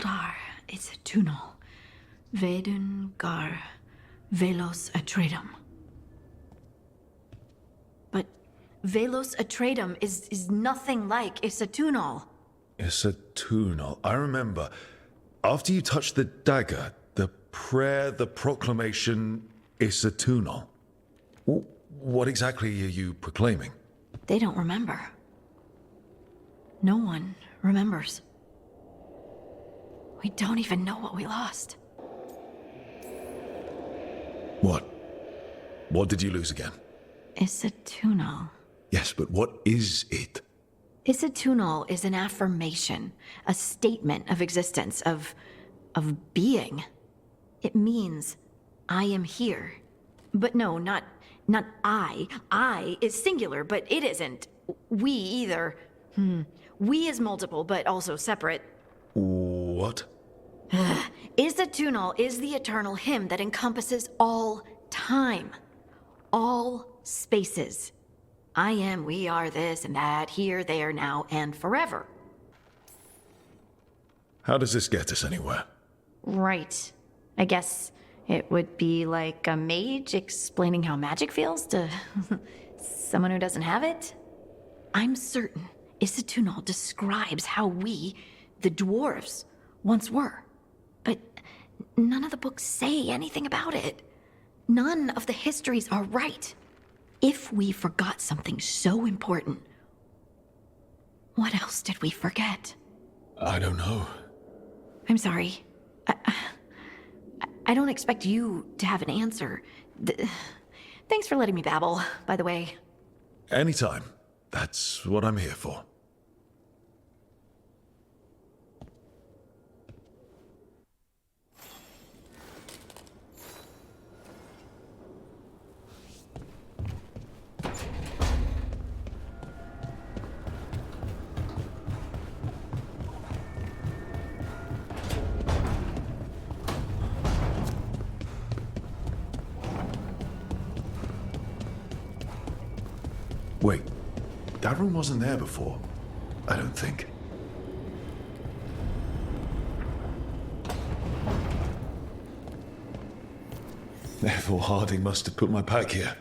Veilguard, it's a tunnel. Veilguard, velos atredum. But velos atredum is nothing like Isatunal. Isatunal. I remember. After you touched the dagger, the prayer, the proclamation, Isatunal. What exactly are you proclaiming? They don't remember. No one remembers. We don't even know what we lost. What? What did you lose again? Isatunal. Yes, but what is it? Isatunal is an affirmation, a statement of existence, of being. It means, I am here. But no, not I. I is singular, but it isn't. We either. We is multiple, but also separate. What? Isatunal is the eternal hymn that encompasses all time. All spaces. I am, we are, this and that, here, there, now, and forever. How does this get us anywhere? Right. I guess it would be like a mage explaining how magic feels to someone who doesn't have it. I'm certain Isatunal describes how we, the dwarves, once were. But none of the books say anything about it. None of the histories are right. If we forgot something so important, what else did we forget? I don't know. I'm sorry. I don't expect you to have an answer. Thanks for letting me babble, by the way. Anytime. That's what I'm here for. Wait, that room wasn't there before, I don't think. Therefore, Harding must have put my pack here.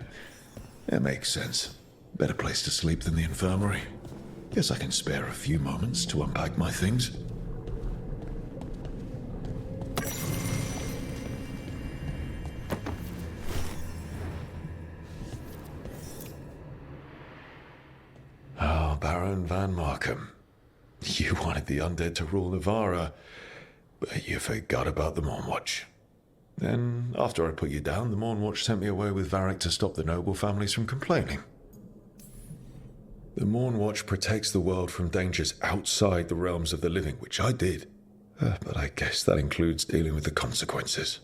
It makes sense. Better place to sleep than the infirmary. Guess I can spare a few moments to unpack my things. Baron Van Markham. You wanted the undead to rule Navara, but you forgot about the Mornwatch. Then, after I put you down, the Mornwatch sent me away with Varric to stop the noble families from complaining. The Mornwatch protects the world from dangers outside the realms of the living, which I did. But I guess that includes dealing with the consequences.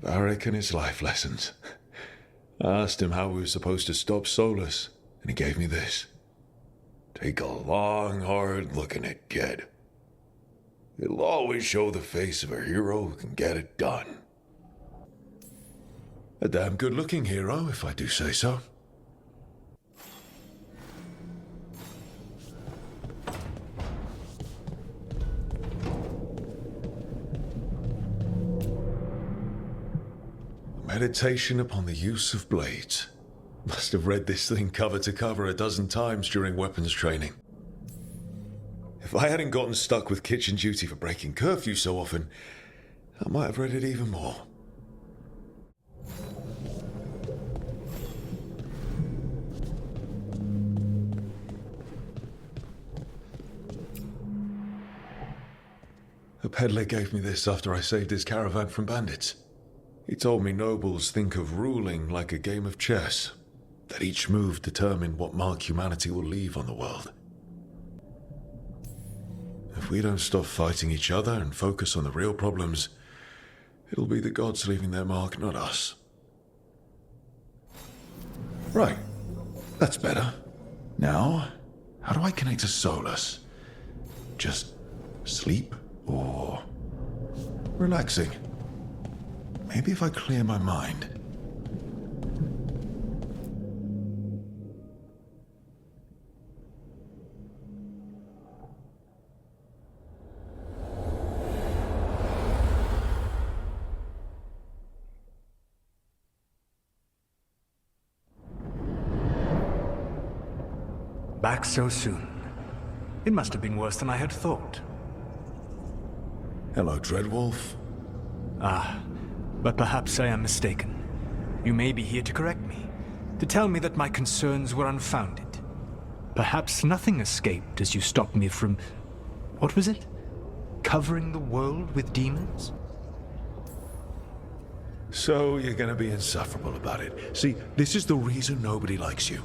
Varric and his life lessons. I asked him how we were supposed to stop Solus, and he gave me this. Take a long, hard look in it, kid. It'll always show the face of a hero who can get it done. A damn good-looking hero, if I do say so. Meditation upon the use of blades. Must have read this thing cover to cover a dozen times during weapons training. If I hadn't gotten stuck with kitchen duty for breaking curfew so often, I might have read it even more. A peddler gave me this after I saved his caravan from bandits. He told me nobles think of ruling like a game of chess, that each move determined what mark humanity will leave on the world. If we don't stop fighting each other and focus on the real problems, it'll be the gods leaving their mark, not us. Right. That's better. Now, how do I connect to Solus? Just sleep or relaxing? Maybe if I clear my mind. Back so soon. It must have been worse than I had thought. Hello, Dreadwolf. But perhaps I am mistaken. You may be here to correct me, to tell me that my concerns were unfounded. Perhaps nothing escaped as you stopped me from... what was it? Covering the world with demons? So you're gonna be insufferable about it. See, this is the reason nobody likes you.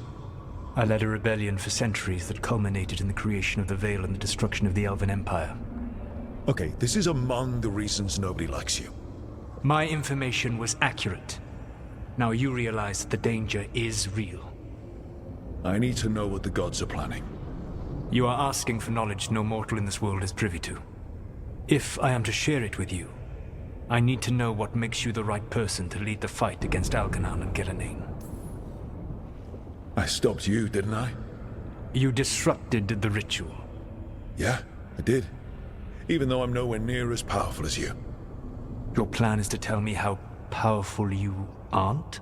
I led a rebellion for centuries that culminated in the creation of the Veil and the destruction of the Elven Empire. Okay, this is among the reasons nobody likes you. My information was accurate. Now you realize that the danger is real. I need to know what the gods are planning. You are asking for knowledge no mortal in this world is privy to. If I am to share it with you, I need to know what makes you the right person to lead the fight against Algernon and Gillenane. I stopped you, didn't I? You disrupted the ritual. Yeah, I did. Even though I'm nowhere near as powerful as you. Your plan is to tell me how powerful you aren't?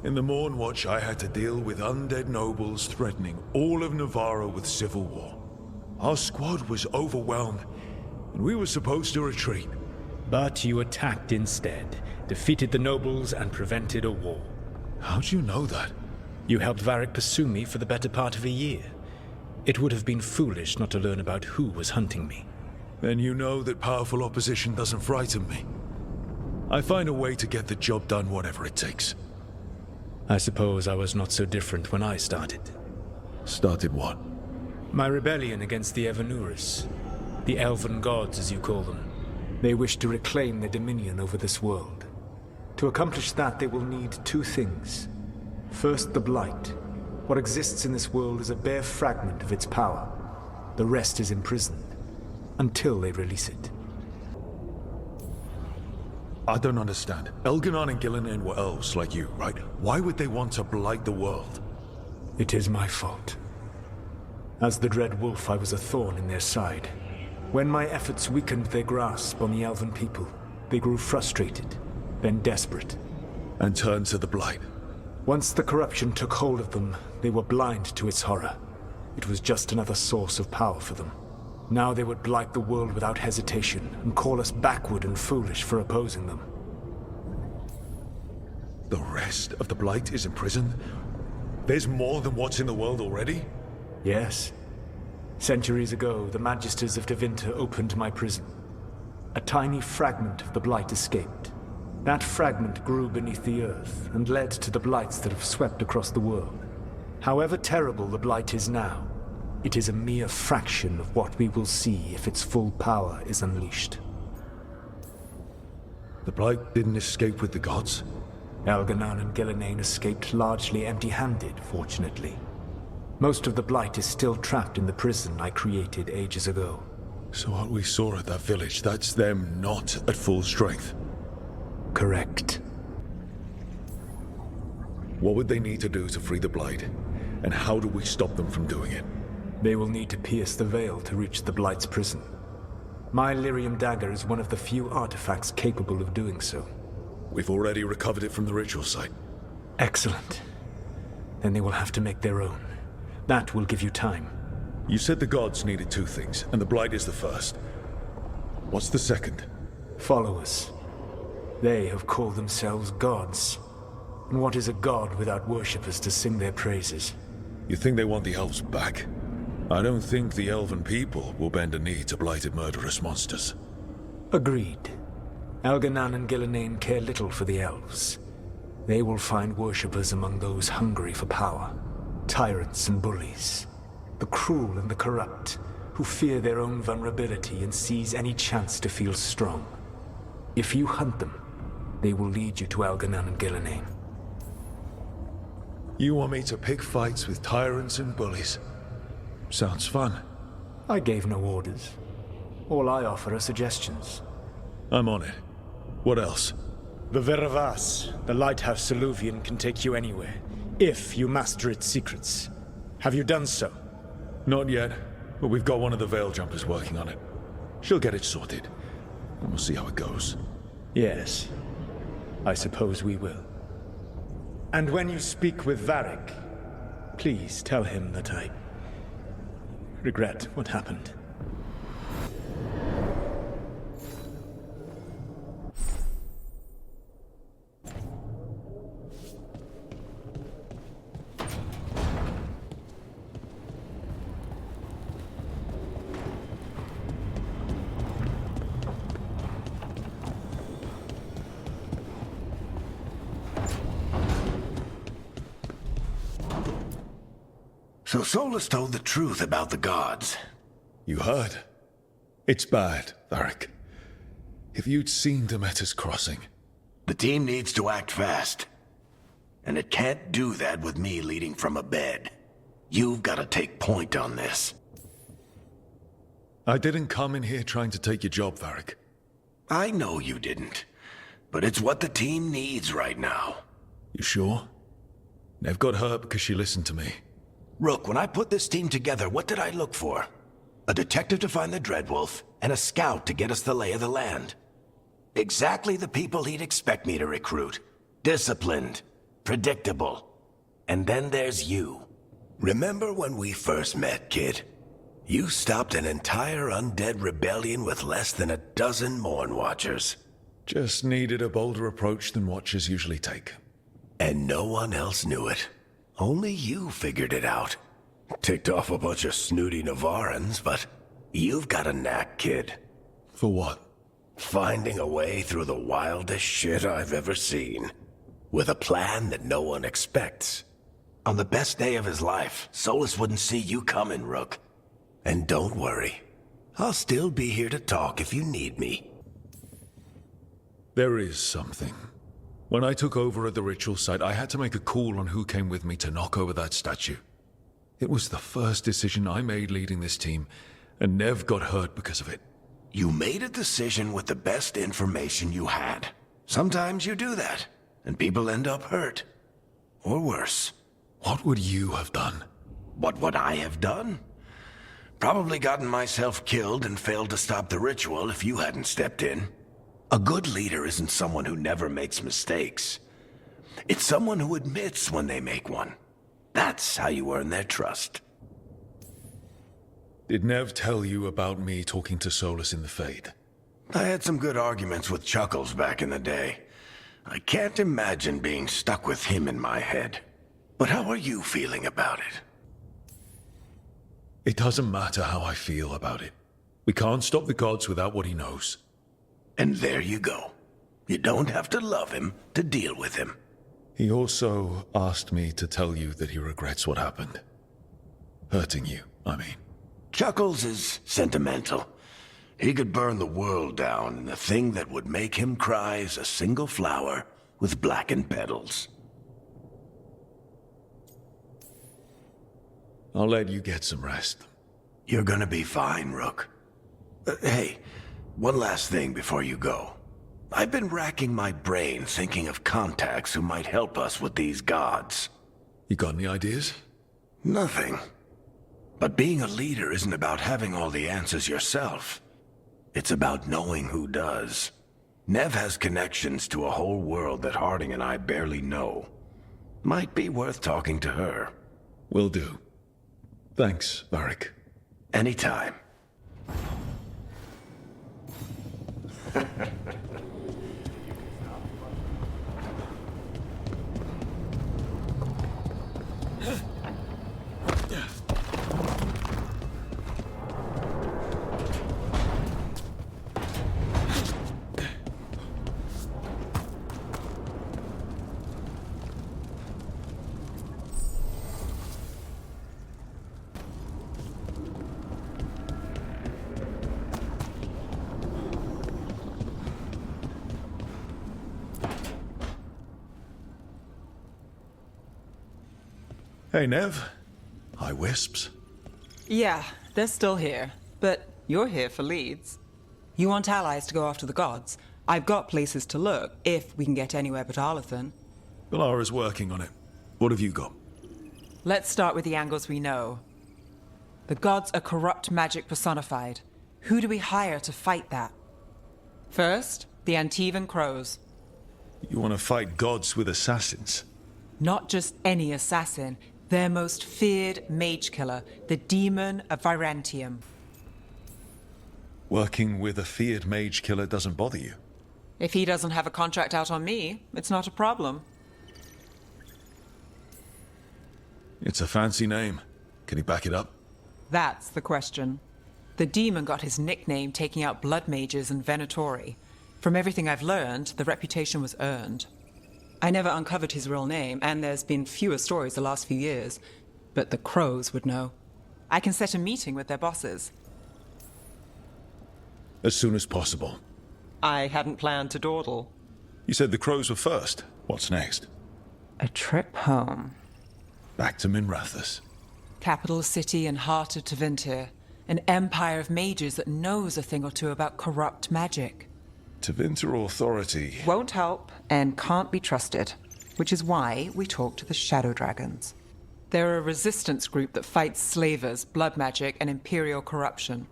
In the Morn Watch, I had to deal with undead nobles threatening all of Navarro with civil war. Our squad was overwhelmed, and we were supposed to retreat. But you attacked instead, defeated the nobles, and prevented a war. How'd you know that? You helped Varric pursue me for the better part of a year. It would have been foolish not to learn about who was hunting me. Then you know that powerful opposition doesn't frighten me. I find a way to get the job done, whatever it takes. I suppose I was not so different when I started. Started what? My rebellion against the Evanuris. The Elven Gods, as you call them. They wish to reclaim their dominion over this world. To accomplish that, they will need two things. First, the Blight. What exists in this world is a bare fragment of its power. The rest is imprisoned, until they release it. I don't understand. Elgernon and Gillenane were elves like you, right? Why would they want to blight the world? It is my fault. As the Dread Wolf, I was a thorn in their side. When my efforts weakened their grasp on the Elven people, they grew frustrated, then desperate. And turned to the blight. Once the corruption took hold of them, they were blind to its horror. It was just another source of power for them. Now they would blight the world without hesitation and call us backward and foolish for opposing them. The rest of the blight is imprisoned? There's more than what's in the world already? Yes. Centuries ago, the Magisters of Tevinter opened my prison. A tiny fragment of the blight escaped. That fragment grew beneath the earth and led to the blights that have swept across the world. However terrible the blight is now, it is a mere fraction of what we will see if its full power is unleashed. The blight didn't escape with the gods? Algernon and Gillenane escaped largely empty-handed, fortunately. Most of the blight is still trapped in the prison I created ages ago. So what we saw at that village, that's them not at full strength? Correct. What would they need to do to free the blight? And how do we stop them from doing it? They will need to pierce the veil to reach the blight's prison. My lyrium dagger is one of the few artifacts capable of doing so. We've already recovered it from the ritual site. Excellent. Then they will have to make their own. That will give you time. You said the gods needed two things, and the blight is the first. What's the second? Followers. They have called themselves gods. And what is a god without worshippers to sing their praises? You think they want the elves back? I don't think the elven people will bend a knee to blighted murderous monsters. Agreed. Algernon and Gillenane care little for the elves. They will find worshippers among those hungry for power. Tyrants and bullies. The cruel and the corrupt, who fear their own vulnerability and seize any chance to feel strong. If you hunt them, they will lead you to Algernon and Gillenane. You want me to pick fights with tyrants and bullies? Sounds fun. I gave no orders. All I offer are suggestions. I'm on it. What else? The Veravas, the lighthouse Soluvian, can take you anywhere, if you master its secrets. Have you done so? Not yet, but we've got one of the Veil Jumpers working on it. She'll get it sorted, and we'll see how it goes. Yes, I suppose we will. And when you speak with Varric, please tell him that I regret what happened. So Solus told the truth about the gods. You heard? It's bad, Varric. If you'd seen Demeter's crossing... The team needs to act fast. And it can't do that with me leading from a bed. You've got to take point on this. I didn't come in here trying to take your job, Varric. I know you didn't. But it's what the team needs right now. You sure? Nev got hurt because she listened to me. Rook, when I put this team together, what did I look for? A detective to find the Dreadwolf, and a scout to get us the lay of the land. Exactly the people he'd expect me to recruit. Disciplined, predictable. And then there's you. Remember when we first met, kid? You stopped an entire undead rebellion with less than a dozen Morn Watchers. Just needed a bolder approach than Watchers usually take. And no one else knew it. Only you figured it out. Ticked off a bunch of snooty Navarrans, but you've got a knack, kid. For what? Finding a way through the wildest shit I've ever seen. With a plan that no one expects. On the best day of his life, Solus wouldn't see you coming, Rook. And don't worry. I'll still be here to talk if you need me. There is something. When I took over at the ritual site, I had to make a call on who came with me to knock over that statue. It was the first decision I made leading this team, and Nev got hurt because of it. You made a decision with the best information you had. Sometimes you do that, and people end up hurt. Or worse. What would you have done? What would I have done? Probably gotten myself killed and failed to stop the ritual if you hadn't stepped in. A good leader isn't someone who never makes mistakes. It's someone who admits when they make one. That's how you earn their trust. Did Nev tell you about me talking to Solus in the Fade? I had some good arguments with Chuckles back in the day. I can't imagine being stuck with him in my head. But how are you feeling about it? It doesn't matter how I feel about it. We can't stop the gods without what he knows. And there you go. You don't have to love him to deal with him. He also asked me to tell you that he regrets what happened. Hurting you, I mean. Chuckles is sentimental. He could burn the world down, and the thing that would make him cry is a single flower with blackened petals. I'll let you get some rest. You're gonna be fine, Rook. Hey, one last thing before you go. I've been racking my brain thinking of contacts who might help us with these gods. You got any ideas? Nothing. But being a leader isn't about having all the answers yourself. It's about knowing who does. Nev has connections to a whole world that Harding and I barely know. Might be worth talking to her. Will do. Thanks, Varric. Anytime. Hey, Nev. Hi, Wisps. Yeah, they're still here. But you're here for leads. You want allies to go after the gods? I've got places to look, if we can get anywhere but Arlathan. Valara's working on it. What have you got? Let's start with the angles we know. The gods are corrupt magic personified. Who do we hire to fight that? First, the Antivan Crows. You want to fight gods with assassins? Not just any assassin. Their most feared mage killer, the Demon of Virantium. Working with a feared mage killer doesn't bother you. If he doesn't have a contract out on me, it's not a problem. It's a fancy name. Can he back it up? That's the question. The demon got his nickname taking out blood mages and Venatori. From everything I've learned, the reputation was earned. I never uncovered his real name, and there's been fewer stories the last few years, but the crows would know. I can set a meeting with their bosses. As soon as possible. I hadn't planned to dawdle. You said the crows were first. What's next? A trip home. Back to Minrathous. Capital city and heart of Tevinter. An empire of mages that knows a thing or two about corrupt magic. Tevinter Authority. Won't help and can't be trusted, which is why we talk to the Shadow Dragons. They're a resistance group that fights slavers, blood magic, and imperial corruption.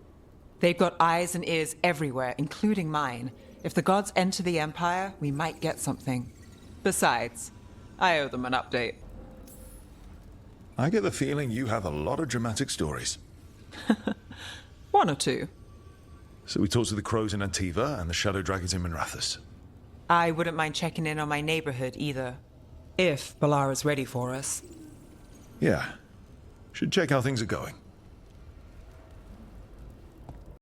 They've got eyes and ears everywhere, including mine. If the gods enter the Empire, we might get something. Besides, I owe them an update. I get the feeling you have a lot of dramatic stories. One or two. So we talked to the crows in Antiva and the shadow dragons in Minrathous. I wouldn't mind checking in on my neighborhood either. If Balara's ready for us. Yeah. Should check how things are going.